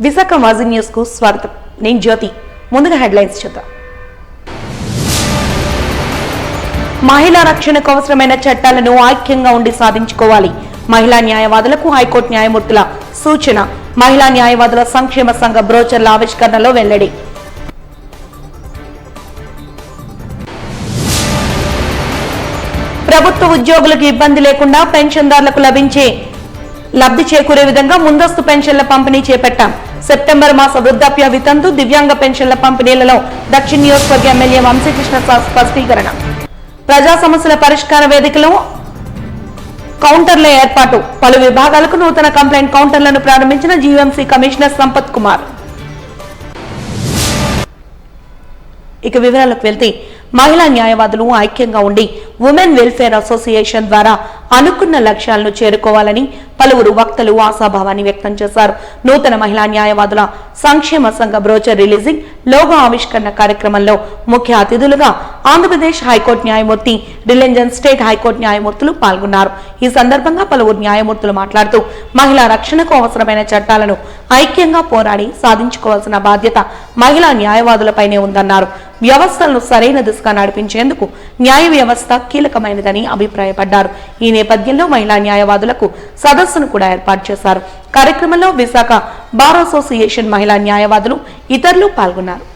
విశాఖ మాజీ న్యూస్ కు స్వాగతం. నేను జ్యోతి. ముందుగా హెడ్లైన్స్ చూద్దాం. మహిళా రక్షణకు అవసరమైన చట్టాలను ఐక్యంగా ఉండి సాధించుకోవాలి. మహిళా న్యాయవాదులకు హైకోర్టు న్యాయమూర్తుల సూచన. మహిళా న్యాయవాదుల సంక్షేమ సంఘ బ్రోచర్ల ఆవిష్కరణలో వెల్లడి. ప్రభుత్వ ఉద్యోగులకు ఇబ్బంది లేకుండా పెన్షన్దారులకు లబ్ధి చేకూరే విధంగా ముందస్తు పెన్షన్ల పంపిణీ చేపట్టాం. సెప్టెంబర్ మాస వృద్ధాప్య వితంతు దివ్యాంగ పెన్షన్ల పంపిణీలలో దక్షిణ నియోజకవర్గ ఎమ్మెల్యే వంశీకృష్ణ స్పష్టీకరణ. ప్రజా సమస్యల పరిష్కార వేదికలో కౌంటర్ల ఏర్పాటు. పలు విభాగాలకు నూతన కంప్లైంట్ కౌంటర్లను ప్రారంభించిన జీవీఎంసీ కమిషనర్ సంపత్ కుమార్. ఇక వివరాలకు వెళ్తే మహిళా న్యాయవాదులు ఐక్యంగా ఉండి ఉమెన్ వెల్ఫేర్ అసోసియేషన్ ద్వారా అనుకున్న లక్ష్యాలను చేరుకోవాలని పలువురు వక్తలు ఆశాభావాన్ని వ్యక్తం చేశారు. నూతన మహిళా న్యాయవాదుల సంక్షేమ సంఘ బ్రోచర్ రిలీజింగ్ లోగో ఆవిష్కరణ కార్యక్రమంలో ముఖ్య అతిథులుగా ఆంధ్రప్రదేశ్ హైకోర్టు న్యాయమూర్తి, రిలయన్స్ స్టేట్ హైకోర్టు న్యాయమూర్తులు పాల్గొన్నారు. ఈ సందర్భంగా పలువురు న్యాయమూర్తులు మాట్లాడుతూ మహిళా రక్షణకు అవసరమైన చట్టాలను ఐక్యంగా పోరాడి సాధించుకోవాల్సిన బాధ్యత మహిళా న్యాయవాదులపైనే ఉందన్నారు. వ్యవస్థలను సరైన దిశగా నడిపించేందుకు న్యాయ వ్యవస్థ కీలకమైనదని అభిప్రాయపడ్డారు. ఈ నేపథ్యంలో మహిళా న్యాయవాదులకు సదస్సును కూడా ఏర్పాటు చేశారు. కార్యక్రమంలో విశాఖ బార్ అసోసియేషన్ మహిళా న్యాయవాదులు ఇతరులు పాల్గొన్నారు.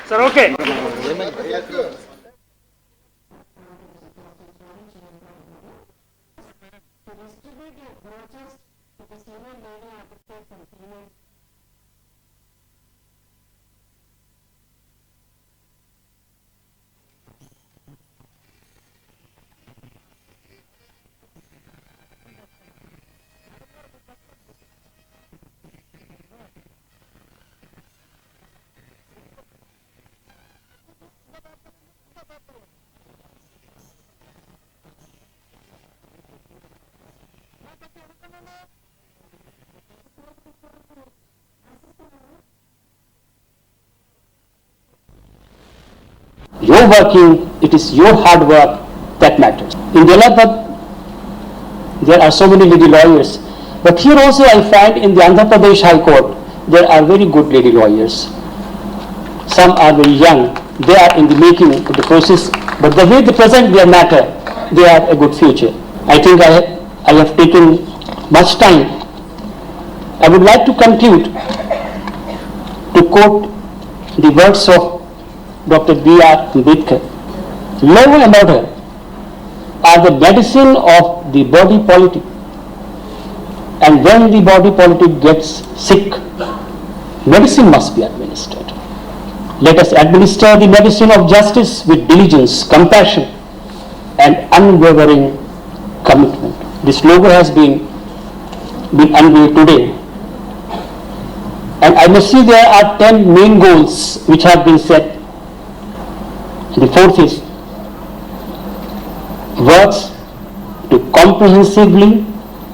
Sir, okay. Your working, it is your hard work that matters. In Delapad, there are so many lady lawyers, but here also I find in the Andhra Pradesh High Court, there are very good lady lawyers. Some are very young, they are in the making of the process, but the way they present their matter, they have a good future. I think I have taken much time. I would like to conclude to quote the words of Dr. B.R. Ambedkar. Law and order are the medicine of the body politic, and when the body politic gets sick, medicine must be administered. Let us administer the medicine of justice with diligence, compassion, and unwavering commitment. This logo has been unveiled today, and I must say there are 10 main goals which have been set. The fourth is works to comprehensively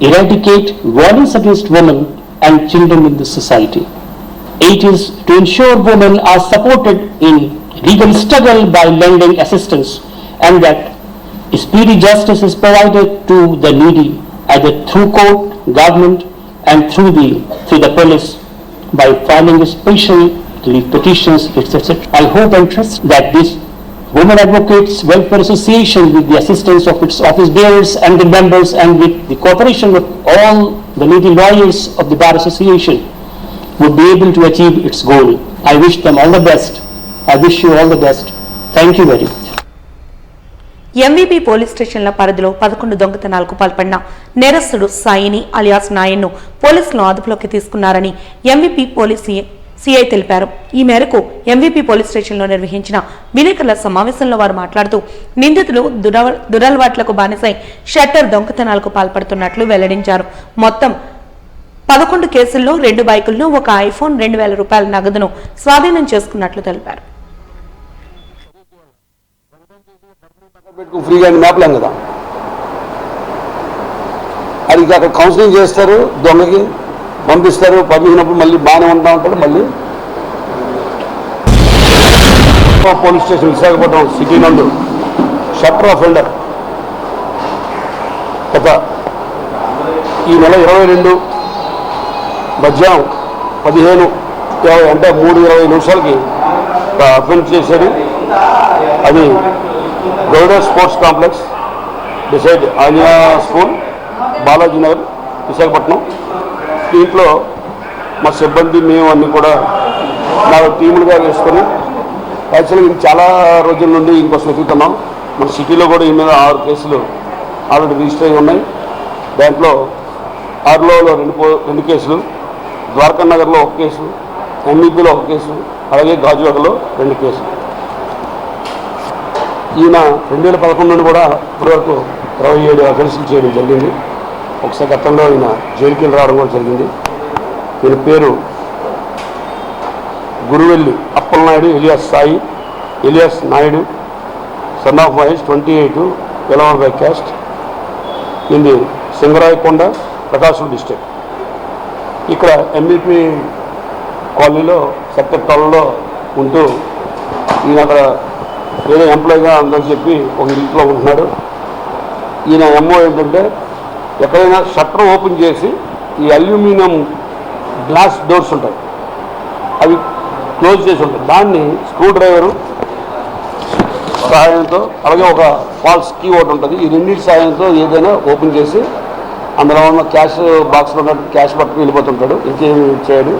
eradicate violence against women and children in the society. 8 is to ensure women are supported in legal struggle by lending assistance, and that speedy justice is provided to the needy either through court, government, and through the police by filing special petitions, etc. I hope and trust that this Women Advocates Welfare Association, with the assistance of its office bearers and the members, and with the cooperation of all the leading lawyers of the Bar Association, would be able to achieve its goal. I wish them all the best. I wish you all the best. Thank you very much. MVP police స్టేషన్ల పరిధిలో 11 దొంగతనాలకు పాల్పడిన నేరస్తుడు సాయిని alias నాయన్ను పోలీసులు అదుపులోకి తీసుకున్నారని MVP police CI తెలిపారు. ఈ మేరకు ఎంవీపీ పోలీస్ స్టేషన్లో నిర్వహించిన విలేకరుల సమావేశంలో వారు మాట్లాడుతూ నిందితులు దురలవాట్లకు బానిసై షట్టర్ దొంగతనాలకు పాల్పడుతున్నట్లు వెల్లడించారు. మొత్తం 11 కేసుల్లో 2 బైకులను, ఒక ఐఫోన్, 2,000 రూపాయల నగదును స్వాధీనం చేసుకున్నట్లు తెలిపారు. అది అక్కడ కౌన్సిలింగ్ చేస్తారు, దొంగకి పంపిస్తారు, పంపించినప్పుడు మళ్ళీ బాగానే ఉంటా ఉంటాడు. మళ్ళీ పోలీస్ స్టేషన్ విశాఖపట్నం సిటీ నందు షట్టర్ అఫెండర్ గత ఈ నెల 22 మధ్యాహ్నం 15:20 అంటే 3:20 అఫెన్స్ చేశాడు. అది గౌడ స్పోర్ట్స్ కాంప్లెక్స్ డిసైడ్ ఆంజనేయ స్కూల్, బాలాజీ నగర్, విశాఖపట్నం. దీంట్లో మా సిబ్బంది మేము అన్నీ కూడా 4 టీములుగా వేసుకొని యాక్చువల్గా ఇది చాలా రోజుల నుండి ఇంకోసం వెతుకుతున్నాం. మన సిటీలో కూడా ఈ మీద 6 కేసులు ఆల్రెడీ రిజిస్టర్ అయి ఉన్నాయి. దాంట్లో ఆర్లోలో 2 కేసులు, ద్వారకా నగర్లో 1 కేసు, ఎంఈపీలో 1 కేసు, అలాగే గాజువాకలో 2 కేసులు. ఈయన 2011 నుండి కూడా ఇప్పటివరకు 27 అఫెన్సులు చేయడం జరిగింది. ఒకసారి గతంలో ఈయన జైలుకి వెళ్ళి రావడం కూడా జరిగింది. ఈయన పేరు Guruvelli Appalanaidu alias Sai alias Naidu, son of Mahesh, 28, eleven by caste, ఇది సింగరాయకొండ, ప్రకాశం డిస్ట్రిక్ట్. ఇక్కడ ఎంఈపీ కాలనీలో సెక్టర్ 12లో ఉంటూ ఈయన అక్కడ ఏదో ఎంప్లాయీగా అందరూ చెప్పి ఒక ఇంట్లో ఉంటున్నాడు. ఈయన ఎంఓ ఏంటంటే ఎక్కడైనా షట్టర్ ఓపెన్ చేసి ఈ అల్యూమినియం గ్లాస్ డోర్స్ ఉంటాయి, అవి క్లోజ్ చేసి ఉంటాయి, దాన్ని స్క్రూ డ్రైవరు సహాయంతో, అలాగే ఒక ఫాల్స్ కీ ఒకటి ఉంటుంది, ఈ రెండింటి సహాయంతో ఏదైనా ఓపెన్ చేసి అందులో ఉన్న క్యాష్ బాక్స్లో ఉన్నట్టు క్యాష్ పట్టుకుని వెళ్ళిపోతుంటాడు. ఇంకేమి చేయడు.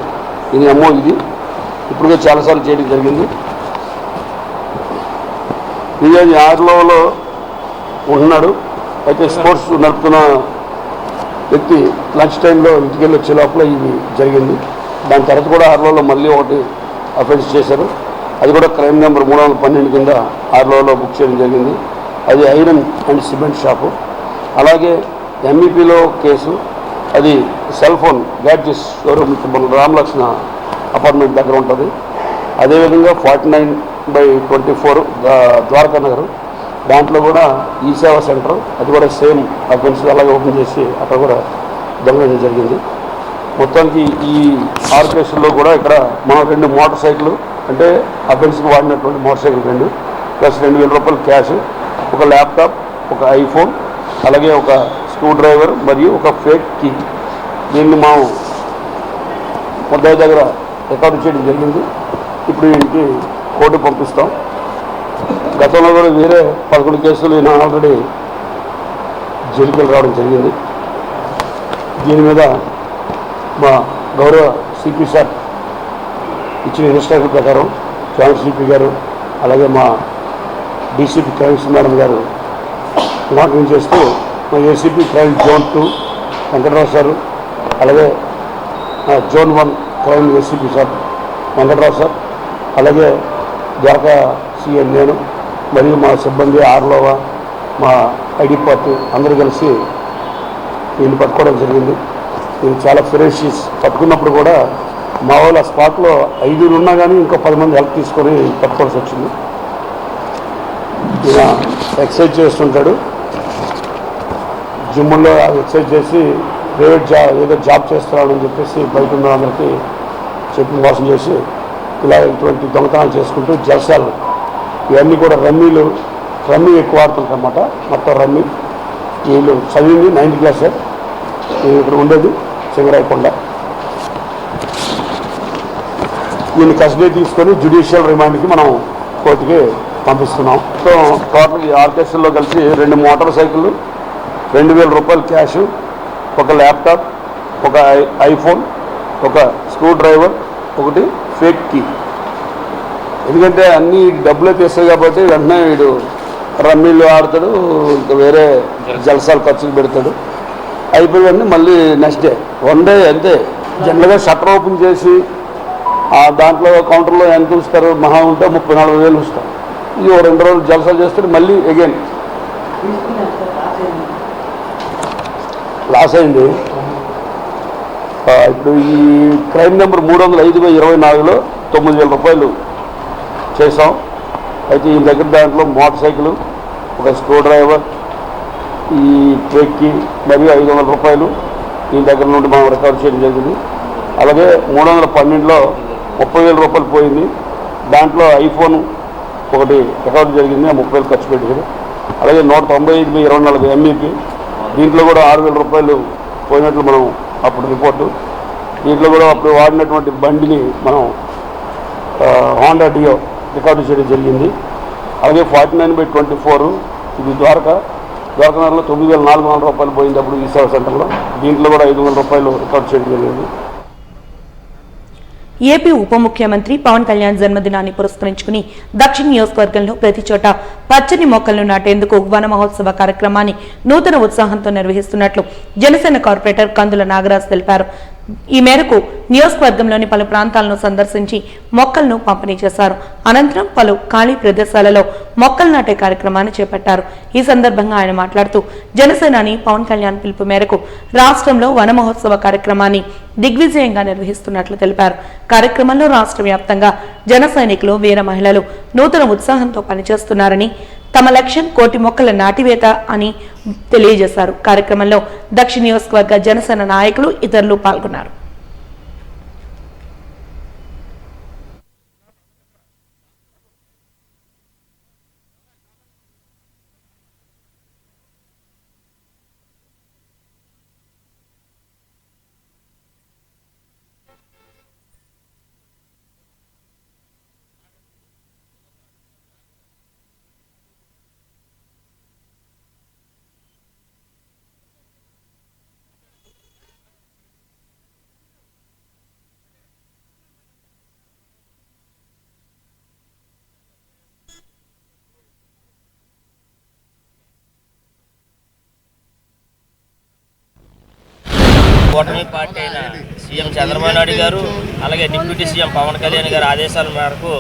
ఇది అమ్మో ఇది ఇప్పుడుగా చాలాసార్లు చేయడం జరిగింది. ఇది అది ఆర్లోలో ఉంటున్నాడు. అయితే స్పోర్ట్స్ నడుపుతున్న వ్యక్తి లంచ్ టైంలో ఇంటికి వెళ్ళి వచ్చే లోపల ఇది జరిగింది. దాని తర్వాత కూడా ఆర్లోలో మళ్ళీ ఒకటి అఫెన్స్ చేశారు. అది కూడా క్రైమ్ నెంబర్ 312 కింద ఆర్లోలో బుక్ చేయడం జరిగింది. అది ఐరన్ అండ్ సిమెంట్ షాపు. అలాగే ఎంఈపీలో కేసు, అది సెల్ ఫోన్ గ్యాడ్జెట్స్ షోరూమ్ మన రామలక్ష్మణ అపార్ట్మెంట్ దగ్గర ఉంటుంది. అదేవిధంగా 49/24 ద్వారకా నగర్, దాంట్లో కూడా ఈ సేవా సెంటర్, అది కూడా సేమ్ అఫెన్స్ అలాగే ఓపెన్ చేసి అక్కడ కూడా దొంగతనం జరిగింది. మొత్తానికి ఈ 6 కేసుల్లో కూడా ఇక్కడ మనం 2 మోటార్ సైకిల్, అంటే అఫెన్స్కి వాడినటువంటి మోటార్ సైకిల్ 2 ప్లస్ 2,000 రూపాయలు క్యాష్, ఒక ల్యాప్టాప్, ఒక ఐఫోన్, అలాగే ఒక స్క్రూ డ్రైవర్ మరియు ఒక ఫేక్ కీ, దీన్ని మనం ముద్దాయి దగ్గర రికార్డు చేయడం జరిగింది. ఇప్పుడు వీటికి కోర్టు పంపిస్తాం. గతంలో కూడా వేరే 11 కేసులు ఈయన ఆల్రెడీ జైలుకి రావడం జరిగింది. దీని మీద మా గౌరవ సిపి సార్ ఇచ్చిన ఇన్స్ట్రక్షన్ ప్రకారం జాయింట్ సిపి గారు, అలాగే మా DCP crimes madam garu monitoring చేస్తూ మా ACP crime zone 2 Venkata Rao sir, అలాగే zone 1 crime ACP sir Venkata Rao sir, అలాగే ద్వారకా సీఎం నేను మరియు మా సిబ్బంది ఆర్లోవా, మా ఐడి పార్టీ అందరూ కలిసి వీళ్ళు పట్టుకోవడం జరిగింది. ఇది చాలా ఫెరోషియస్. పట్టుకున్నప్పుడు కూడా మా వాళ్ళ స్పాట్లో 5 ఉన్నా కానీ ఇంకో 10 మంది హెల్ప్ తీసుకొని పట్టుకోవాల్సి వచ్చింది. ఈయన ఎక్సర్సైజ్ చేస్తుంటాడు, జిమ్లో ఎక్సర్సైజ్ చేసి ప్రైవేట్ ఏదో జాబ్ చేస్తున్నాడని చెప్పేసి బయట ఉన్న అందరికీ చెప్పి మోసం చేసి ఇలా ఇటువంటి దొంగతనాలు చేసుకుంటూ జల్సాలు ఇవన్నీ కూడా రమ్మీ ఎక్కువ ఆడుతుంటారన్నమాట. మొత్తం రమ్మీ వీళ్ళు చదివింది 9th క్లాసే. ఇక్కడ ఉండేది సింగరాయకొండ. వీళ్ళు కస్టడీ తీసుకొని జ్యుడిషియల్ రిమాండ్కి మనం కోర్టుకి పంపిస్తున్నాం. సో టోటల్ ఈ 6 కేసుల్లో కలిసి 2 మోటార్ సైకిళ్ళు, 2,000 రూపాయలు క్యాష్, ఒక ల్యాప్టాప్, ఒక ఐఫోన్, ఒక స్క్రూ డ్రైవర్, ఒకటి ఫేక్ కీ. ఎందుకంటే అన్నీ డబ్బులే తీస్తాయి కాబట్టి వెంటనే వీడు రమ్మీలు ఆడతాడు, ఇంకా వేరే జలసాలు ఖర్చులు పెడతాడు. అయిపోయి మళ్ళీ నెక్స్ట్ డే 1 డే అంతే. జనరల్గా షట్టర్ ఓపెన్ చేసి దాంట్లో కౌంటర్లో ఎంత ఉంచుతారు, మహా ఉంటే 34,000 ఉంచుతారు. ఇది 2 రోజులు జలసాలు చేస్తారు, మళ్ళీ అగైన్ లాస్ అయింది. ఇప్పుడు ఈ క్రైమ్ నెంబర్ 305/24లో 9,000 రూపాయలు చేసాం. అయితే ఈ దగ్గర దాంట్లో మోటార్ సైకిల్, ఒక స్క్రూ డ్రైవర్, ఈ ట్రేక్కి మరియు 500 రూపాయలు దీని దగ్గర నుండి మనం రికవర్ చేయడం జరిగింది. అలాగే 312లో 30,000 రూపాయలు పోయింది. దాంట్లో ఐఫోన్ ఒకటి రికవరీ జరిగింది, ఆ 30,000 ఖర్చు పెట్టారు. అలాగే 195/24 ఎంఈపీ దీంట్లో కూడా 6,000 రూపాయలు పోయినట్లు మనం అప్పుడు రిపోర్టు. దీంట్లో కూడా అప్పుడు వాడినటువంటి బండిని మనం హోండా డియో రికార్డు చేయడం జరిగింది. అలాగే 49/24 ఇది ద్వారకానగర్లో 9,400 రూపాయలు పోయింది అప్పుడు ఈ సేవా సెంటర్లో. దీంట్లో కూడా 500 రూపాయలు రికార్డు చేయడం జరిగింది. ఏపీ ఉప ముఖ్యమంత్రి పవన్ కళ్యాణ్ జన్మదినాన్ని పురస్కరించుకుని దక్షిణ నియోజకవర్గంలో ప్రతి చోట పచ్చని మొక్కలను నాటేందుకు వన మహోత్సవ కార్యక్రమాన్ని నూతన ఉత్సాహంతో నిర్వహిస్తున్నట్లు జనసేన కార్పొరేటర్ కందుల నాగరాజ్ తెలిపారు. ఈ మేరకు నియోజకవర్గంలోని పలు ప్రాంతాలను సందర్శించి మొక్కలను పంపిణీ చేశారు. అనంతరం పలు ఖాళీ ప్రదేశాలలో మొక్కలు నాటే కార్యక్రమాన్ని చేపట్టారు. ఈ సందర్భంగా ఆయన మాట్లాడుతూ జనసేనాని పవన్ కళ్యాణ్ పిలుపు మేరకు రాష్ట్రంలో వన మహోత్సవ కార్యక్రమాన్ని దిగ్విజయంగా నిర్వహిస్తున్నట్లు తెలిపారు. కార్యక్రమంలో రాష్ట్ర వ్యాప్తంగా జన సైనికులు, వీర మహిళలు నూతన ఉత్సాహంతో పనిచేస్తున్నారని, తమ లక్ష్యం 1,00,00,000 మొక్కల నాటివేత అని తెలియజేశారు. కార్యక్రమంలో దక్షిణ నియోజకవర్గ జనసేన నాయకులు, ఇతరులు పాల్గొన్నారు. కూటమి పార్టీ అయిన సీఎం చంద్రబాబు నాయుడు గారు అలాగే డిప్యూటీ సీఎం పవన్ కళ్యాణ్ గారి ఆదేశాల మేరకు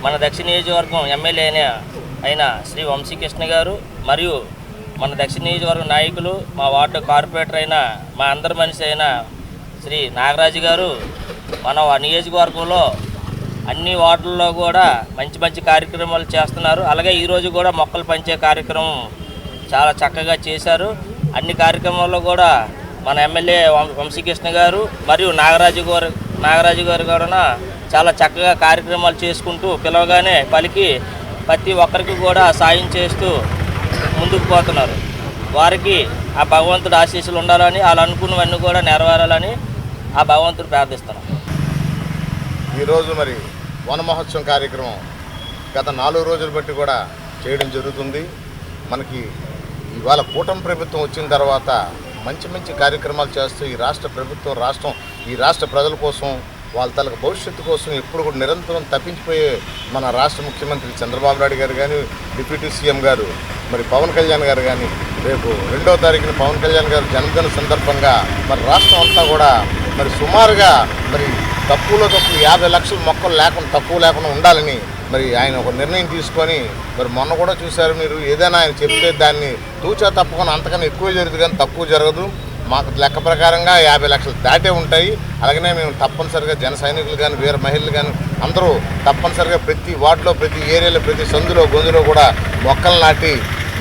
మన దక్షిణ నియోజకవర్గం ఎమ్మెల్యే అయిన శ్రీ వంశీకృష్ణ గారు మరియు మన దక్షిణ నియోజకవర్గం నాయకులు, మా వార్డు కార్పొరేటర్ అయిన మా అందరి మనిషి అయిన శ్రీ నాగరాజు గారు మన నియోజకవర్గంలో అన్ని వార్డుల్లో కూడా మంచి మంచి కార్యక్రమాలు చేస్తున్నారు. అలాగే ఈరోజు కూడా మొక్కలు పంచే కార్యక్రమం చాలా చక్కగా చేశారు. అన్ని కార్యక్రమాల్లో కూడా మన ఎమ్మెల్యే వంశీకృష్ణ గారు మరియు నాగరాజు గారు కూడా చాలా చక్కగా కార్యక్రమాలు చేసుకుంటూ పిలవగానే పలికి ప్రతి ఒక్కరికి కూడా సాయం చేస్తూ ముందుకు పోతున్నారు. వారికి ఆ భగవంతుడు ఆశీస్సులు ఉండాలని, వాళ్ళు అనుకున్నవన్నీ కూడా నెరవేరాలని ఆ భగవంతుడు ప్రార్థిస్తున్నాం. ఈరోజు మరి వన మహోత్సవం కార్యక్రమం గత 4 రోజులు బట్టి కూడా చేయడం జరుగుతుంది. మనకి ఇవాళ కూటమి ప్రభుత్వం వచ్చిన తర్వాత మంచి మంచి కార్యక్రమాలు చేస్తూ ఈ రాష్ట్ర ప్రజల కోసం, వాళ్ళ తలకు భవిష్యత్తు కోసం ఎప్పుడు కూడా నిరంతరం తప్పించిపోయే మన రాష్ట్ర ముఖ్యమంత్రి చంద్రబాబు నాయుడు గారు కానీ, డిప్యూటీ సీఎం గారు మరి పవన్ కళ్యాణ్ గారు కానీ, రేపు 2వ తారీఖున పవన్ కళ్యాణ్ గారు జన్మదిన సందర్భంగా మరి రాష్ట్రం అంతా కూడా మరి సుమారుగా మరి తక్కువ 50 లక్షల మొక్కలు తక్కువ లేకుండా ఉండాలని మరి ఆయన ఒక నిర్ణయం తీసుకొని మరి మొన్న కూడా చూశారు మీరు. ఏదైనా ఆయన చెప్తే దాన్ని తూచా తప్పకుండా అంతకన్నా ఎక్కువ జరుగుతుంది కానీ తక్కువ జరగదు. మాకు లెక్క ప్రకారంగా 50 లక్షలు దాటే ఉంటాయి. అలాగనే మేము తప్పనిసరిగా జన సైనికులు కానీ, వీర మహిళలు కానీ అందరూ తప్పనిసరిగా ప్రతి వార్డులో, ప్రతి ఏరియాలో, ప్రతి సందులో గొంతులో కూడా మొక్కలు నాటి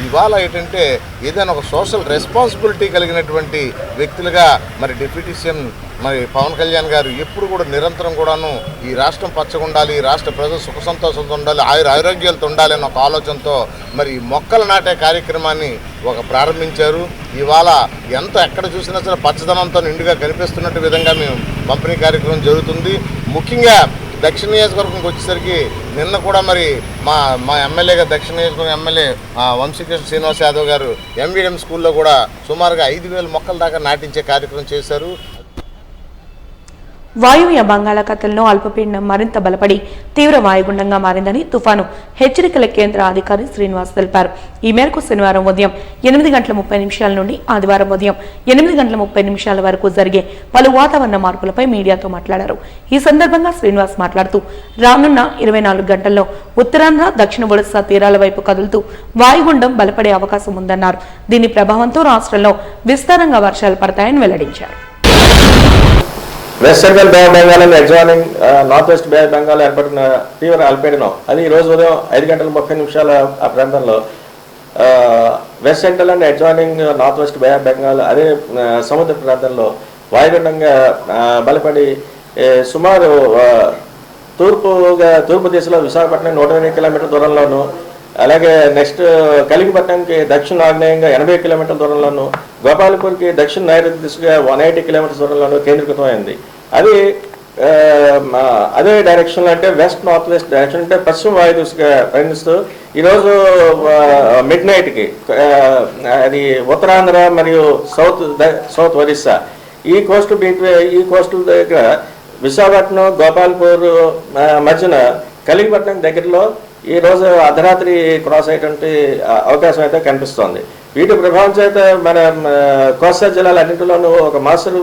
ఇవాళ ఏంటంటే ఏదైనా ఒక సోషల్ రెస్పాన్సిబిలిటీ కలిగినటువంటి వ్యక్తులుగా మరి డిప్యూటీ సీఎం మరి పవన్ కళ్యాణ్ గారు ఎప్పుడు కూడా నిరంతరం కూడాను ఈ రాష్ట్రం పచ్చగా ఉండాలి, ఈ రాష్ట్ర ప్రజలు సుఖ సంతోషంతో ఉండాలి, ఆరోగ్యాలతో ఉండాలి అన్న ఒక ఆలోచనతో మరి మొక్కలు నాటే కార్యక్రమాన్ని ప్రారంభించారు. ఇవాళ ఎక్కడ చూసినా సరే పచ్చదనంతో నిండుగా కనిపిస్తున్నట్టు విధంగా మేము పంపిణీ కార్యక్రమం జరుగుతుంది. ముఖ్యంగా దక్షిణ నియోజకవర్గంకి వచ్చేసరికి నిన్న కూడా మరి మా ఎమ్మెల్యేగా దక్షిణ నియోజకవర్గం ఎమ్మెల్యే వంశీకృష్ణ శ్రీనివాస్ యాదవ్ గారు ఎంవీఎం స్కూల్లో కూడా సుమారుగా 5,000 మొక్కల దాకా నాటించే కార్యక్రమం చేశారు. వాయువ్య బంగాళాఖాతంలో అల్పపీడనం మరింత బలపడి తీవ్ర వాయుగుండంగా మారిందని తుఫాను హెచ్చరికల కేంద్ర అధికారి శ్రీనివాస్ తెలిపారు. ఈ మేరకు శనివారం ఉదయం 8:30 నుండి ఆదివారం ఉదయం 8:30 వరకు జరిగే పలు వాతావరణ మార్పులపై మీడియాతో మాట్లాడారు. ఈ సందర్భంగా శ్రీనివాస్ మాట్లాడుతూ రానున్న 24 గంటల్లో ఉత్తరాంధ్ర, దక్షిణ ఒడిశా తీరాల వైపు కదులుతూ వాయుగుండం బలపడే అవకాశం ఉందన్నారు. దీని ప్రభావంతో రాష్ట్రంలో విస్తారంగా వర్షాలు పడతాయని వెల్లడించారు. West central bay of Bengal and adjoining north west bay of Bengal ఏర్పడిన తీవ్ర అల్పపీడనం అది ఈ రోజు ఉదయం 5:30 ఆ ప్రాంతంలో west central and adjoining north west bay of Bengal అదే సముద్ర ప్రాంతంలో వాయుగుండంగా బలపడి సుమారు తూర్పు దిశలో విశాఖపట్నం 120 కిలోమీటర్ల దూరంలోను, అలాగే నెక్స్ట్ కలిగిపట్నంకి దక్షిణ ఆగ్నేయంగా 80 కిలోమీటర్ల దూరంలోను, గోపాలపూర్కి దక్షిణ నైరుతి దిశగా 180 కిలోమీటర్ల దూరంలోను కేంద్రీకృతమైంది. అది అదే డైరెక్షన్లో అంటే వెస్ట్ నార్త్ వెస్ట్ డైరెక్షన్ అంటే పశ్చిమ వాయు దిశగా ప్రయాణిస్తూ ఈరోజు మిడ్ నైట్కి అది ఉత్తరాంధ్ర మరియు సౌత్ ఒరిస్సా ఈ కోస్టల్ దగ్గర విశాఖపట్నం గోపాల్పూర్ మధ్యన కలిగిపట్నం దగ్గరలో ఈరోజు అర్ధరాత్రి క్రాస్ అయ్యేటువంటి అవకాశం అయితే కనిపిస్తోంది. వీటి ప్రభావం చేత మన కోస్తా జిల్లాలన్నింటిలోనూ ఒక మాస్టర్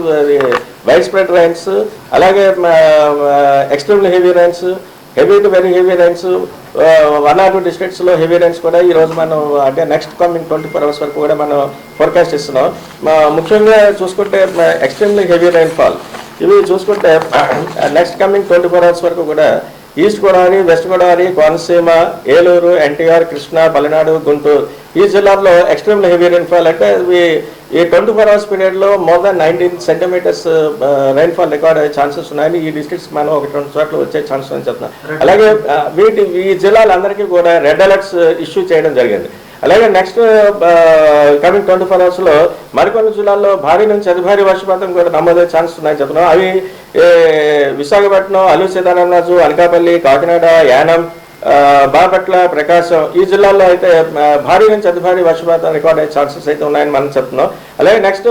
వైడ్ స్ప్రెడ్ రైన్స్, అలాగే extremely heavy rains, heavy to very heavy rains 1 or 2 డిస్ట్రిక్ట్స్లో హెవీ రైన్స్ కూడా ఈరోజు మనం అంటే నెక్స్ట్ కమింగ్ 24 hours వరకు కూడా మనం ఫోర్కాస్ట్ ఇస్తున్నాం. ముఖ్యంగా చూసుకుంటే ఎక్స్ట్రీమ్లీ హెవీ రైన్ఫాల్ ఇవి చూసుకుంటే నెక్స్ట్ కమింగ్ 24 hours వరకు కూడా ఈస్ట్ గోదావరి, వెస్ట్ గోదావరి, కోనసీమ, ఏలూరు, ఎన్టీఆర్, కృష్ణా, పల్నాడు, గుంటూరు ఈ జిల్లాల్లో ఎక్స్ట్రీమ్లీ హెవీ రైన్ఫాల్ అంటే ఈ 24 hours పీరియడ్లో more than 19 centimeters rainfall record అయ్యే ఛాన్సెస్ ఉన్నాయని ఈ డిస్ట్రిక్ట్స్ మనం 1-2 చోట్ల వచ్చే ఛాన్సెస్ అని చెప్తున్నాం. అలాగే ఈ జిల్లాలందరికీ కూడా రెడ్ అలర్ట్స్ ఇష్యూ చేయడం జరిగింది. అలాగే నెక్స్ట్ కమింగ్ 24 hours మరికొన్ని జిల్లాల్లో భారీ నుంచి అతి భారీ వర్షపాతం కూడా నమోదయ్యే ఛాన్సెస్ ఉన్నాయని చెప్తున్నాం. అవి విశాఖపట్నం, అల్లూరు సీతారామరాజు, అనకాపల్లి, కాకినాడ, యానం, బాపట్ల, ప్రకాశం ఈ జిల్లాల్లో అయితే భారీ నుంచి అతి భారీ వర్షపాతం రికార్డ్ అయ్యే ఛాన్సెస్ అయితే ఉన్నాయని మనం చెప్తున్నాం. అలాగే నెక్స్ట్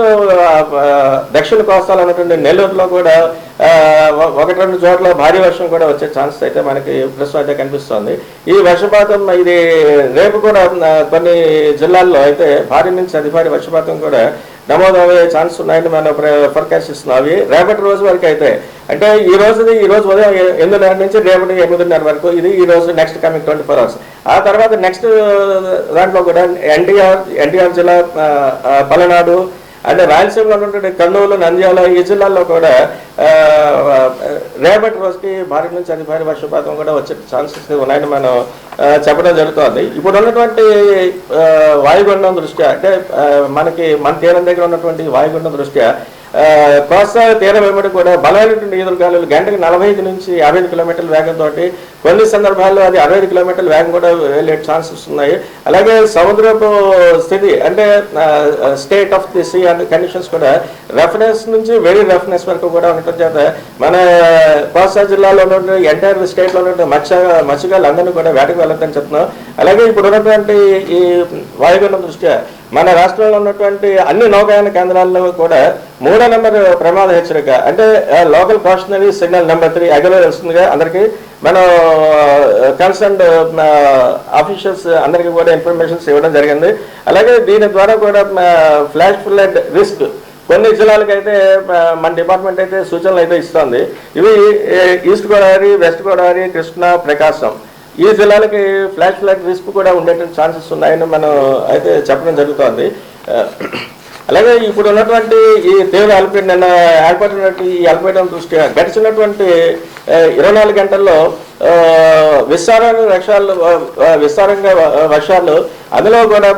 దక్షిణ కోస్తాలో ఉన్నటువంటి నెల్లూరులో కూడా 1-2 చోట్ల భారీ వర్షం కూడా వచ్చే ఛాన్సెస్ అయితే మనకి ప్రస్తుతం అయితే కనిపిస్తోంది. ఈ వర్షపాతం ఇది రేపు కూడా కొన్ని జిల్లాల్లో అయితే భారీ నుంచి అతి భారీ వర్షపాతం కూడా నమోదయ్యే ఛాన్స్ ఉన్నాయని మనం ఫోర్కాస్ట్ ఇస్తున్నాం. అవి రేపటి రోజు వరకు అయితే అంటే ఈ రోజు ఉదయం 8:30 నుంచి రేపటి 8:30 వరకు ఇది ఈ రోజు నెక్స్ట్ కమింగ్ 24 hours. ఆ తర్వాత నెక్స్ట్ దాంట్లో కూడా ఎన్టీఆర్ జిల్లా, పల్నాడు అంటే రాయలసీమలో ఉన్నటువంటి కర్నూలు, నంద్యాల ఈ జిల్లాల్లో కూడా రేపటి రోజుకి భారీ నుంచి అతి భారీ వర్షపాతం కూడా వచ్చే ఛాన్సెస్ ఉన్నాయని మనం చెప్పడం జరుగుతుంది. ఇప్పుడు ఉన్నటువంటి వాయుగుండం దృష్ట్యా అంటే మన తీరం దగ్గర ఉన్నటువంటి వాయుగుండం దృష్ట్యా కోస్తా తీరం వెంబడి కూడా బలమైనటువంటి ఈదురుగాలులు గంటకి 45 నుంచి 55 కిలోమీటర్ల వేగంతో, కొన్ని సందర్భాల్లో అది 65 కిలోమీటర్ల వేగం కూడా వెళ్ళే ఛాన్సెస్ ఉన్నాయి. అలాగే సముద్రపు స్థితి అంటే state of the sea and conditions కూడా రఫ్నెస్ నుంచి వెరీ రఫ్నెస్ వరకు కూడా ఉండటం చేత మన కోస్తా జిల్లాలో ఉన్నటువంటి ఎంటైర్ స్టేట్లో ఉన్నటువంటి మత్స్యకారులు అందరినీ కూడా వేటకు వెళ్ళొద్దని చెప్తున్నాం. అలాగే ఇప్పుడు ఉన్నటువంటి ఈ వాయుగుండం దృష్ట్యా మన రాష్ట్రంలో ఉన్నటువంటి అన్ని నౌకాయాన కేంద్రాల్లో కూడా 3వ నెంబర్ ప్రమాద హెచ్చరిక అంటే లోకల్ కాషనరీ సిగ్నల్ నెంబర్ 3 అగలో వస్తుందిగా అందరికీ మనం కన్సర్న్డ్ ఆఫీషియల్స్ అందరికీ కూడా ఇన్ఫర్మేషన్స్ ఇవ్వడం జరిగింది. అలాగే దీని ద్వారా కూడా ఫ్లాష్ ఫ్లడ్ రిస్క్ కొన్ని జిల్లాలకైతే మన డిపార్ట్మెంట్ అయితే సూచనలు అయితే ఇస్తుంది. ఇవి ఈస్ట్ గోదావరి, వెస్ట్ గోదావరి, కృష్ణా, ప్రకాశం ఈ జిల్లాలకి ఫ్లాష్ ఫ్లడ్ రిస్క్ కూడా ఉండేటువంటి ఛాన్సెస్ ఉన్నాయని మనం అయితే చెప్పడం జరుగుతుంది. అలాగే ఇప్పుడు ఉన్నటువంటి ఈ తీవ్ర నిన్న ఏర్పడినటువంటి ఈ అల్పపీడనం దృష్ట్యా గడిచినటువంటి 24 గంటల్లో విస్తారంగా వర్షాలు అందులో కూడా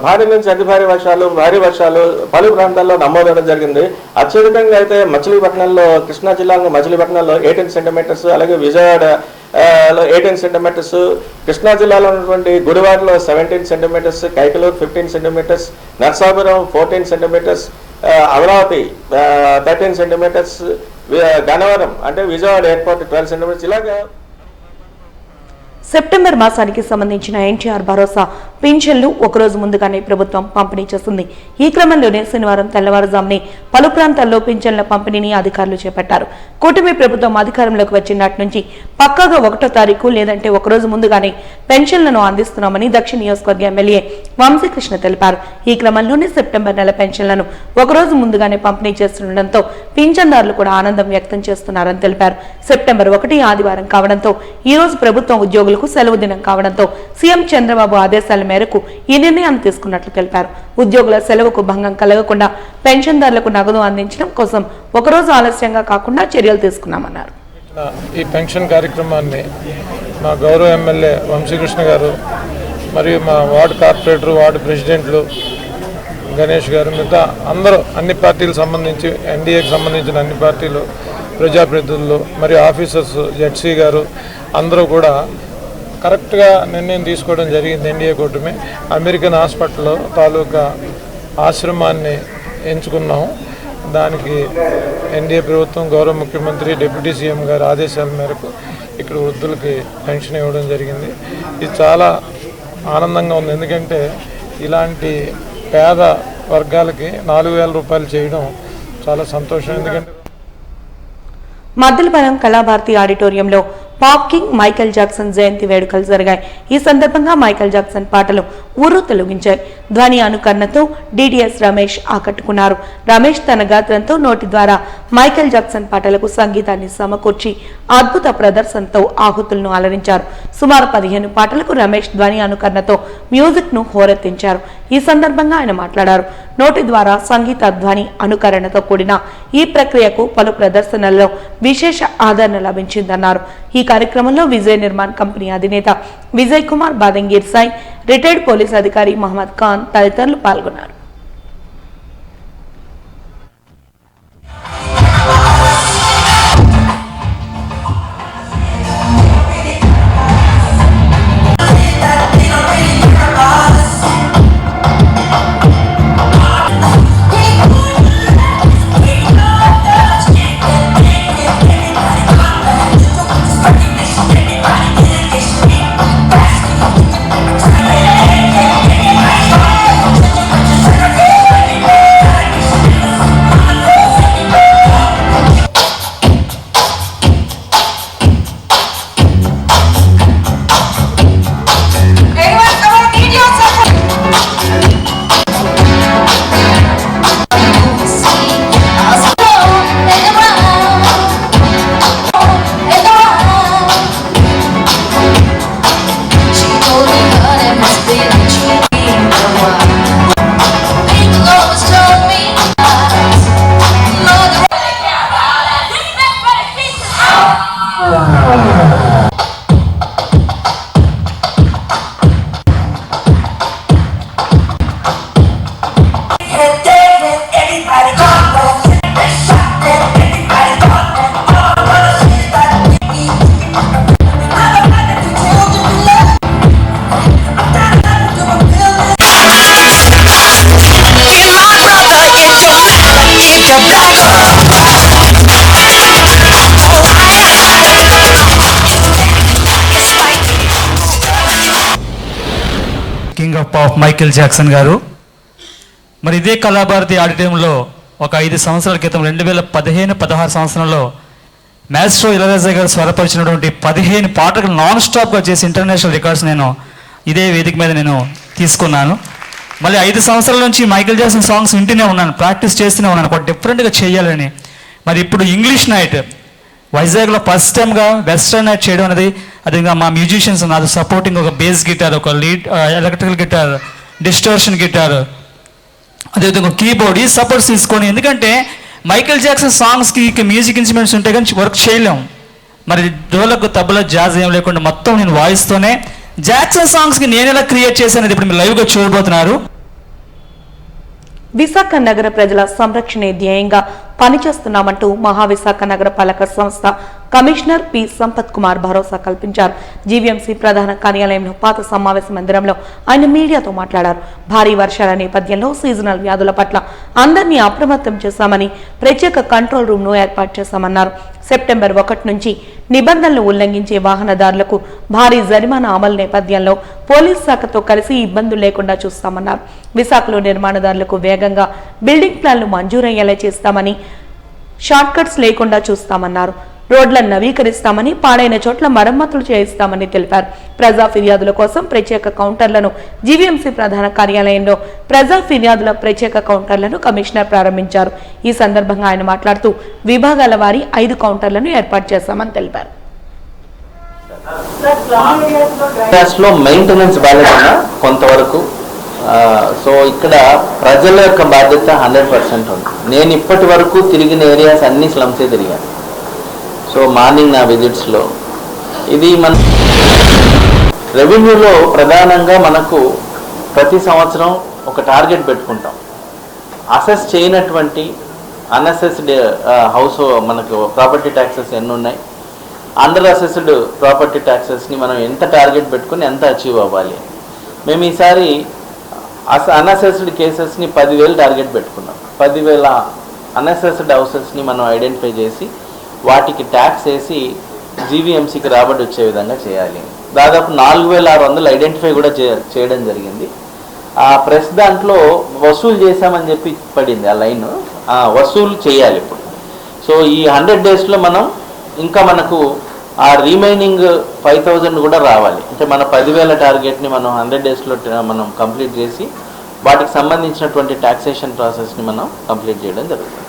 భారీ నుంచి అతి భారీ వర్షాలు పలు ప్రాంతాల్లో నమోదవడం జరిగింది. అత్యధికంగా అయితే మచిలీపట్నంలో, కృష్ణా జిల్లాలో మచిలీపట్నంలో 18 centimeters, అలాగే విజయవాడలో 18 centimeters, కృష్ణా జిల్లాలో ఉన్నటువంటి గుడివాడలో 17 centimeters, Kaikaluru 15 centimeters, Narsapuram 14 centimeters, Amaravati 13 centimeters, Gannavaram అంటే విజయవాడ ఎయిర్పోర్ట్ 12 centimeters. ఇలాగా సెప్టెంబర్ మాసానికి సంబంధించిన ఎన్టీఆర్ భరోసా పింఛన్లు ఒకరోజు ముందుగానే ప్రభుత్వం పంపిణీ చేస్తుంది. ఈ క్రమంలోనే శనివారం తెల్లవారుజామునే పలు ప్రాంతాల్లో పింఛన్ల పంపిణీని అధికారులు చేపట్టారు. కూటమి ప్రభుత్వం అధికారంలోకి వచ్చినట్టు నుంచి పక్కాగా 1వ తారీఖు లేదంటే ఒకరోజు ముందుగానే పెన్షన్లను అందిస్తున్నామని దక్షిణ నియోజకవర్గ ఎమ్మెల్యే వంశీకృష్ణ తెలిపారు. ఈ క్రమంలోనే సెప్టెంబర్ నెల పెన్షన్లను ఒకరోజు ముందుగానే పంపిణీ చేస్తుండటంతో పింఛన్దారులు కూడా ఆనందం వ్యక్తం చేస్తున్నారని తెలిపారు. సెప్టెంబర్ 1 ఆదివారం కావడంతో ఈ రోజు ప్రభుత్వం ఉద్యోగులు సెలవు దినం కావడంతో సీఎం చంద్రబాబు ఆదేశాల మేరకు ఈ నిర్ణయాన్ని తీసుకున్నట్లు తెలిపారు. ఉద్యోగుల సెలవుకు భంగం కలగకుండా పెన్షన్దారులకు నగదు అందించడం కోసం ఒకరోజు ఆలస్యంగా కాకుండా చర్యలు తీసుకున్నామన్నారు. ఈ పెన్షన్ కార్యక్రమాన్ని మా గౌరవ ఎమ్మెల్యే వంశీకృష్ణ గారు మరియు మా వార్డు కార్పొరేటర్, వార్డు ప్రెసిడెంట్లు, గణేష్ గారు, మిగతా అందరూ అన్ని పార్టీలకు సంబంధించి, ఎన్డీఏకి సంబంధించిన అన్ని పార్టీలు, ప్రజాప్రతినిధులు మరియు ఆఫీసర్స్, జెడ్సీ గారు అందరూ కూడా కరెక్ట్గా నిర్ణయం తీసుకోవడం జరిగింది. ఎన్డీఏ కూటమి అమెరికన్ హాస్పిటల్ తాలూకా ఆశ్రమాన్ని ఎంచుకున్నాము. దానికి ఎన్డీఏ ప్రభుత్వం, గౌరవ ముఖ్యమంత్రి, డిప్యూటీ సీఎం గారి ఆదేశాల మేరకు ఇక్కడ వృద్ధులకి పెన్షన్ ఇవ్వడం జరిగింది. ఇది చాలా ఆనందంగా ఉంది. ఎందుకంటే ఇలాంటి పేద వర్గాలకి 4,000 రూపాయలు చేయడం చాలా సంతోషం. ఎందుకంటే మద్దలపాలెం కళాభారతి ఆడిటోరియంలో పాప్ కింగ్ మైకేల్ జాక్సన్ జయంతి వేడుకలు జరిగాయి. ఈ సందర్భంగా మైకేల్ జాక్సన్ పాటలు ఊరు తొలగించాయి. ధ్వని అనుకరణతో డిడిఎస్ రమేష్ ఆకట్టుకున్నారు. రమేష్ తన గాత్రంతో నోటి ద్వారా మైకేల్ జాక్సన్ పాటలకు సంగీతాన్ని సమకూర్చి అద్భుత ప్రదర్శనతో ఆహుతులను అలరించారు. సుమారు 15 పాటలకు రమేష్ ధ్వని అనుకరణతో మ్యూజిక్ ను హోరెత్తించారు. ఈ సందర్భంగా ఆయన మాట్లాడారు. నోటి ద్వారా సంగీత ధ్వని అనుకరణతో కూడిన ఈ ప్రక్రియకు పలు ప్రదర్శనల్లో విశేష ఆదరణ లభించిందన్నారు. ఈ కార్యక్రమంలో విజయ్ నిర్మాణ్ కంపెనీ అధినేత విజయ్ కుమార్, బాదంగీర్ సాయి, రిటైర్డ్ పోలీస్ అధికారి మహమ్మద్ ఖాన్ తదితరులు పాల్గొన్నారు. King of pop Michael Jackson గారు మరి ఇదే కళాభారతి ఆడిటోరియంలో ఒక 5 సంవత్సరాల క్రితం 2015-16 సంవత్సరంలో మాస్ట్రో ఇళయరాజా గారు స్వరపరిచినటువంటి 15 పాటలు నాన్ స్టాప్గా చేసి ఇంటర్నేషనల్ రికార్డ్స్ నేను ఇదే వేదిక మీద నేను తీసుకున్నాను. మళ్ళీ 5 సంవత్సరాల నుంచి మైకేల్ జాక్సన్ సాంగ్స్ వింటూనే ఉన్నాను, ప్రాక్టీస్ చేస్తూనే ఉన్నాను, ఒక డిఫరెంట్గా చేయాలని. మరి ఇప్పుడు ఇంగ్లీష్ నైట్ వైజాగ్లో ఫస్ట్ టైంగా వెస్టర్న్ నైట్ చేయడం అనేది, అది మా మ్యూజిషియన్స్ నాది సపోర్టింగ్ ఒక బేస్ గిటార్, ఒక lead electrical guitar, distortion guitar, అదేవిధంగా కీబోర్డ్, ఈ సపోర్ట్స్ తీసుకొని, ఎందుకంటే మైకేల్ జాక్సన్ సాంగ్స్కి మ్యూజిక్ ఇన్స్ట్రుమెంట్స్ ఉంటే కానీ వర్క్ చేయలేం. మరి డోలకు, తబలా, జాజ్ ఏం లేకుండా మొత్తం నేను వాయిస్తోనే జాక్సన్ సాంగ్స్కి నేను ఎలా క్రియేట్ చేశానది ఇప్పుడు మీరు లైవ్గా చూడబోతున్నారు. విశాఖ నగర ప్రజల సంరక్షణే ధ్యేయంగా పనిచేస్తున్నామంటూ మహావిశాఖ నగర పాలక సంస్థ కమిషనర్ పి సంపత్ కుమార్ భరోసా కల్పించారు. జీవీఎంసీ ప్రధాన కార్యాలయంలో పాత సమావేశ మందిరంలో ఆయన మీడియాతో మాట్లాడారు. భారీ వర్షాల నేపథ్యంలో సీజనల్ వ్యాధుల పట్ల అందరినీ అప్రమత్తం చేశామని, ప్రత్యేక కంట్రోల్ రూమ్ ను ఏర్పాటు చేశామన్నారు. సెప్టెంబర్ 1 నుంచి నిబంధనలు ఉల్లంఘించే వాహనదారులకు భారీ జరిమానా అమలు నేపథ్యంలో పోలీస్ శాఖతో కలిసి ఇబ్బందులు లేకుండా చూస్తామన్నారు. విశాఖలో నిర్మాణదారులకు వేగంగా బిల్డింగ్ ప్లాన్లు మంజూరయ్యేలా చేస్తామని, షార్ట్ కట్స్ లేకుండా చూస్తామన్నారు. రోడ్లను నవీకరిస్తామని, పాడైన చోట్ల మరమ్మతులు చేయిస్తామని తెలిపారు. ప్రజా ఫిర్యాదుల కోసం ప్రత్యేక కౌంటర్లను జీవీఎంసీ ప్రధాన కార్యాలయంలో ప్రజా ఫిర్యాదుల ప్రత్యేక కౌంటర్లను కమిషనర్ ప్రారంభించారు. ఈ సందర్భంగా ఆయన మాట్లాడుతూ విభాగాల వారీ 5 కౌంటర్లను ఏర్పాటు చేశామని తెలిపారు. మెయింటెనెన్స్ బాధ్యత కొంతవరకు, సో ఇక్కడ ప్రజల యొక్క బాధ్యత 100% ఉంది. నేను ఇప్పటి వరకు తిరిగిన ఏరియాస్ అన్ని స్లమ్సే తిరిగాను. సో మార్నింగ్ నా విజిట్స్లో ఇది మన రెవెన్యూలో ప్రధానంగా మనకు ప్రతి సంవత్సరం ఒక టార్గెట్ పెట్టుకుంటాం. అసెస్ చేయనటువంటి అన్అసెస్డ్ హౌస్ మనకు ప్రాపర్టీ ట్యాక్సెస్ ఎన్ని ఉన్నాయి, అండర్ అసెస్డ్ ప్రాపర్టీ ట్యాక్సెస్ని మనం ఎంత టార్గెట్ పెట్టుకుని ఎంత అచీవ్ అవ్వాలి. మేము ఈసారి అన్అసెస్డ్ కేసెస్ని 10,000 టార్గెట్ పెట్టుకున్నాం. 10,000 అన్అసెస్డ్ హౌసెస్ని మనం ఐడెంటిఫై చేసి వాటికి ట్యాక్స్ వేసి జీవీఎంసీకి రాబడి వచ్చే విధంగా చేయాలి. దాదాపు 4,600 ఐడెంటిఫై కూడా చేయడం జరిగింది. ఆ ప్రెస్ దాంట్లో వసూలు చేశామని చెప్పి పడింది ఆ లైన్, వసూలు చేయాలి ఇప్పుడు. సో ఈ 100 డేస్లో మనం ఇంకా మనకు ఆ రిమైనింగ్ 5,000 కూడా రావాలి. అంటే మన 10,000 టార్గెట్ని మనం 100 డేస్లో మనం కంప్లీట్ చేసి వాటికి సంబంధించినటువంటి ట్యాక్సేషన్ ప్రాసెస్ని మనం కంప్లీట్ చేయడం జరుగుతుంది.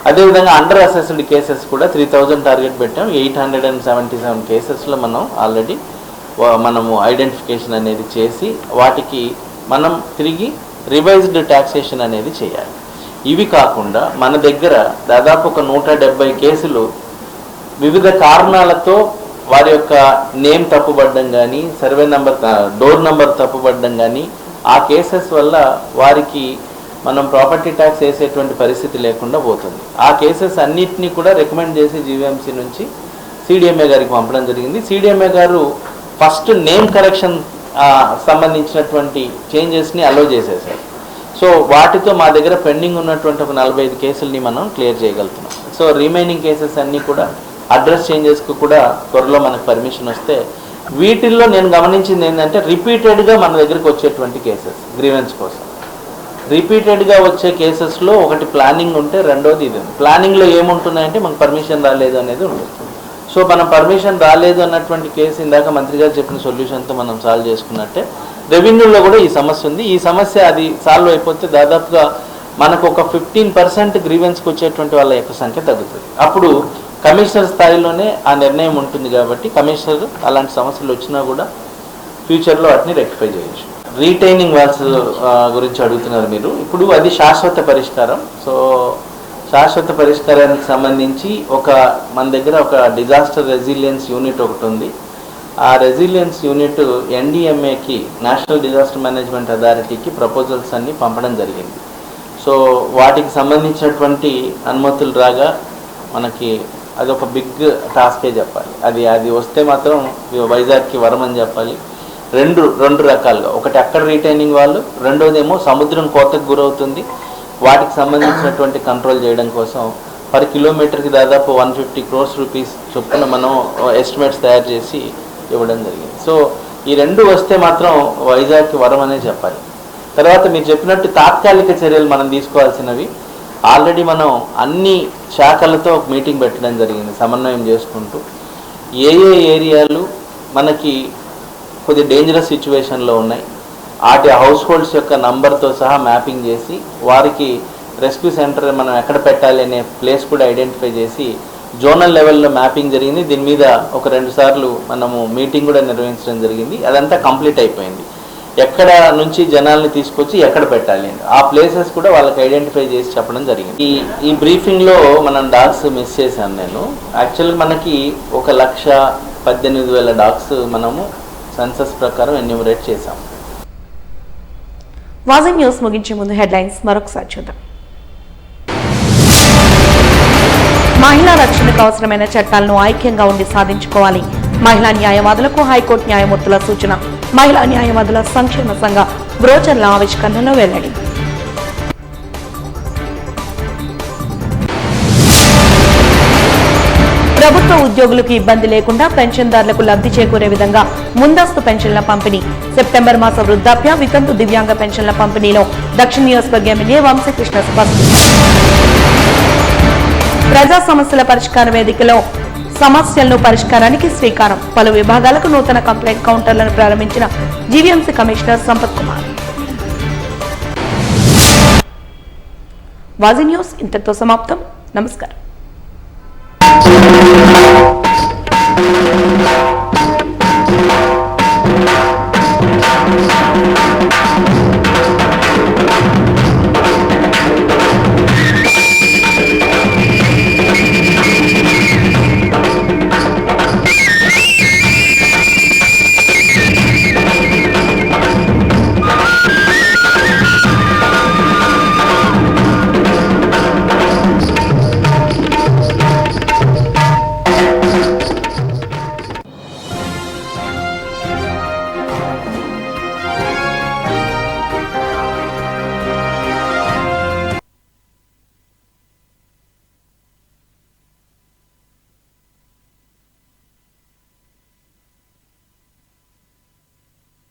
అదేవిధంగా అండర్ అసెస్డ్ కేసెస్ కూడా 3,000 టార్గెట్ పెట్టాం. 877 కేసెస్లో మనం ఆల్రెడీ మనము ఐడెంటిఫికేషన్ అనేది చేసి వాటికి మనం తిరిగి రివైజ్డ్ ట్యాక్సేషన్ అనేది చేయాలి. ఇవి కాకుండా మన దగ్గర దాదాపు ఒక 170 కేసులు వివిధ కారణాలతో వారి యొక్క నేమ్ తప్పుపడడం కానీ, సర్వే నెంబర్, డోర్ నెంబర్ తప్పుపడడం కానీ, ఆ కేసెస్ వల్ల వారికి మనం ప్రాపర్టీ ట్యాక్స్ వేసేటువంటి పరిస్థితి లేకుండా పోతుంది. ఆ కేసెస్ అన్నిటినీ కూడా రికమెండ్ చేసి జీవీఎంసీ నుంచి సిడిఎంఏ గారికి పంపడం జరిగింది. సిడిఎంఏ గారు ఫస్ట్ నేమ్ కరెక్షన్ సంబంధించినటువంటి చేంజెస్ని అలో చేసేసారు. సో వాటితో మా దగ్గర పెండింగ్ ఉన్నటువంటి ఒక 45 కేసుల్ని మనం క్లియర్ చేయగలుగుతున్నాం. సో రిమైనింగ్ కేసెస్ అన్నీ కూడా అడ్రస్ చేంజెస్కి కూడా త్వరలో మనకు పర్మిషన్ వస్తే, వీటిల్లో నేను గమనించింది ఏంటంటే రిపీటెడ్గా మన దగ్గరికి వచ్చేటువంటి కేసెస్ గ్రీవెన్స్ కోసం రిపీటెడ్గా వచ్చే కేసెస్లో ఒకటి ప్లానింగ్ ఉంటే, రెండోది ఇది. ప్లానింగ్లో ఏముంటున్నాయంటే మనకు పర్మిషన్ రాలేదు అనేది ఉంటుంది. సో మనం పర్మిషన్ రాలేదు అన్నటువంటి కేసు ఇందాక మంత్రి గారు చెప్పిన సొల్యూషన్తో మనం సాల్వ్ చేసుకున్నట్టే రెవెన్యూలో కూడా ఈ సమస్య ఉంది. ఈ సమస్య అది సాల్వ్ అయిపోతే దాదాపుగా మనకు ఒక 15% గ్రీవెన్స్కి వచ్చేటువంటి వాళ్ళ యొక్క సంఖ్య తగ్గుతుంది. అప్పుడు కమిషనర్ స్థాయిలోనే ఆ నిర్ణయం ఉంటుంది కాబట్టి కమిషనర్ అలాంటి సమస్యలు వచ్చినా కూడా ఫ్యూచర్లో వాటిని రెక్టిఫై చేయొచ్చు. రీటైనింగ్ వాల్స్ గురించి అడుగుతున్నారు మీరు. ఇప్పుడు అది శాశ్వత పరిష్కారం. సో శాశ్వత పరిష్కారానికి సంబంధించి మన దగ్గర ఒక డిజాస్టర్ రెసిలియన్స్ యూనిట్ ఒకటి ఉంది. ఆ రెసిలియన్స్ యూనిట్ ఎన్డీఎంఏకి, నేషనల్ డిజాస్టర్ మేనేజ్మెంట్ అథారిటీకి ప్రపోజల్స్ అన్నీ పంపడం జరిగింది. సో వాటికి సంబంధించినటువంటి అనుమతులు రాగా మనకి అదొక బిగ్ టాస్కే చెప్పాలి. అది వస్తే మాత్రం వైజాగ్కి వరం అని చెప్పాలి. రెండు రకాలుగా, ఒకటి అక్కడ రీటైనింగ్ వాళ్ళు, రెండోదేమో సముద్రం కోతకు గురవుతుంది, వాటికి సంబంధించినటువంటి కంట్రోల్ చేయడం కోసం పర్ కిలోమీటర్కి దాదాపు 150 crores రూపీస్ చొప్పున మనం ఎస్టిమేట్స్ తయారు చేసి ఇవ్వడం జరిగింది. సో ఈ రెండు వస్తే మాత్రం వైజాగ్కి వరం అనే చెప్పాలి. తర్వాత మీరు చెప్పినట్టు తాత్కాలిక చర్యలు మనం తీసుకోవాల్సినవి ఆల్రెడీ మనం అన్ని శాఖలతో మీటింగ్ పెట్టడం జరిగింది, సమన్వయం చేసుకుంటూ ఏ ఏరియాలు మనకి కొద్ది డేంజరస్ సిచ్యువేషన్లో ఉన్నాయి, వాటి హౌస్ హోల్డ్స్ యొక్క నంబర్తో సహా మ్యాపింగ్ చేసి వారికి రెస్క్యూ సెంటర్ మనం ఎక్కడ పెట్టాలి అనే ప్లేస్ కూడా ఐడెంటిఫై చేసి జోనల్ లెవెల్లో మ్యాపింగ్ జరిగింది. దీని మీద ఒక 2 సార్లు మనము మీటింగ్ కూడా నిర్వహించడం జరిగింది. అదంతా కంప్లీట్ అయిపోయింది. ఎక్కడ నుంచి జనాల్ని తీసుకొచ్చి ఎక్కడ పెట్టాలి ఆ ప్లేసెస్ కూడా వాళ్ళకి ఐడెంటిఫై చేసి చెప్పడం జరిగింది. ఈ బ్రీఫింగ్లో మనం డాగ్స్ మిస్ చేశాను నేను. యాక్చువల్గా మనకి 1,18,000 డాగ్స్ మనము సెన్సస్ ప్రకారం ఎన్యూమరేట్ చేశాం. వాజీ న్యూస్ ముగించే ముందు హెడ్లైన్స్ మరొకసారి చూద్దాం. మహిళా రక్షణకు అవసరమైన చట్టాలను ఐక్యంగా ఉండి సాధించుకోవాలి. మహిళా న్యాయవాదులకు హైకోర్టు న్యాయమూర్తుల సూచన. మహిళా న్యాయవాదుల సంక్షేమ సంఘ బ్రోచర్ల ఆవిష్కరణలో వెల్లడి. ప్రభుత్వ ఉద్యోగులకు ఇబ్బంది లేకుండా పెన్షన్దారులకు లబ్ధి చేకూరే విధంగా ముందస్తు పెన్షన్ల పంపిణీ. సెప్టెంబర్ మాస వృద్ధాప్య, వితంతు, దివ్యాంగ పెన్షన్ల పంపిణీలో దక్షిణ నియోజకవర్గ ఎమ్మెల్యే వంశీకృష్ణ స్పష్టం. ప్రజా సమస్యల పరిష్కార వేదికలో సమస్యలను పరిష్కారానికి శ్రీకారం. పలు విభాగాలకు నూతన కంప్లైంట్ కౌంటర్లను ప్రారంభించిన GVMC commissioner Sampath Kumar. Vaaji news ఇంతటితో సమాప్తం. నమస్కారం.